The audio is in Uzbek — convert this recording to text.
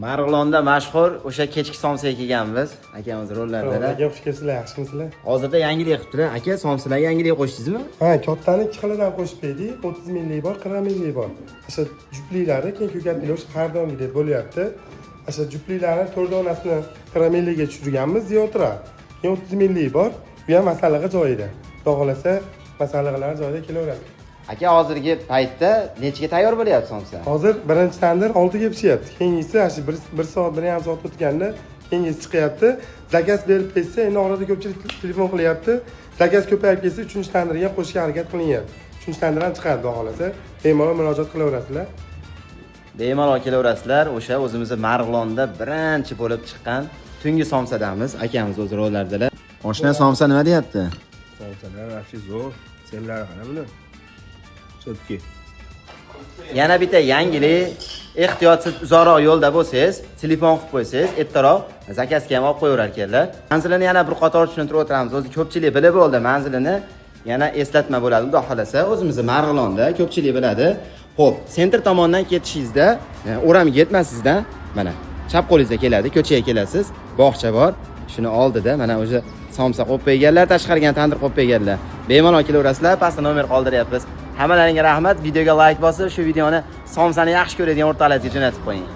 Marg'ilonda mashhur o'sha kechki somsaga kelganmiz. Akamiz rollardalar. Aka xush kelibsizlar, yaxshimisizlar? Hozirda yangilik qilibdilar. Aka, somsalarga yangilik qo'shdingizmi? Ha, kattani 2 xilidan qo'shib berdik. 30 minglik bor, 40 minglik bor. O'sha jupliklari keyin ko'katlar o'sha har doimgidek bo'lyapti. O'sha jupliklarni 4 donasini 40 minglikka tushirganmiz, ziyodroq. Keyin 30 minglik bor. Bu ham masalaga joyida. Xudo xolasa, masalalar joyida kelaveradi. Aka, hozirgi paytda nechiga tayyor bo'lyapti somsa? Hozir birinchi tandir 6 ga pishyapti. Keyingisi ashi 1 soat, 1,5 soat o'tganda keyingisi chiqyapti. Zakaz berib ketsa, endi orada ko'pchilik telefon qilyapti. Zakaz ko'payib ketsa, 3-tandirga qo'shishga harakat qilinyapti. 3-tandir ham chiqadi, xudo xolasa. Bemalol murojaat qilaverasizlar. Bemalol kelaverasizlar. O'sha o'zimizning Marg'ilonda birinchi bo'lib chiqqan tungi somsadamiz. Akamiz o'z rollardalar. Oshna somsa nima deyapti? Somsalar вообще zo'r. Senlar qara buni. Chotki. Yana bitta yangilik, ehtiyotsiz uzoqroq yo'lda bo'lsangiz, telefon qilib qo'ysangiz, ertaroq zakazga ham olib qo'yaverar ekanlar. Manzilini yana bir qator tushuntirib o'tiramiz. O'zi ko'pchilik bilib oldi manzilini. Yana eslatma bo'ladi, xudo xolasa. O'zimizning Marg'ilonda ko'pchilik biladi. Xo'p, sentr tomondan ketishingizda, o'ramga yetmasingizda, mana chap qo'lingizga keladi, ko'chaga kelasiz. Bog'cha bor. Shuni oldida mana o'sha somsa qo'yib qo'yganlar, tashqariga tandir qo'yib qo'yganlar. Bemalol kelaverasizlar, pastda nomer qoldiryapmiz. Hammalaringga rahmat. Videoga like bosib, shu videoni somsani yaxshi ko'radigan o'rtoqlaringizga jo'natib qo'ying.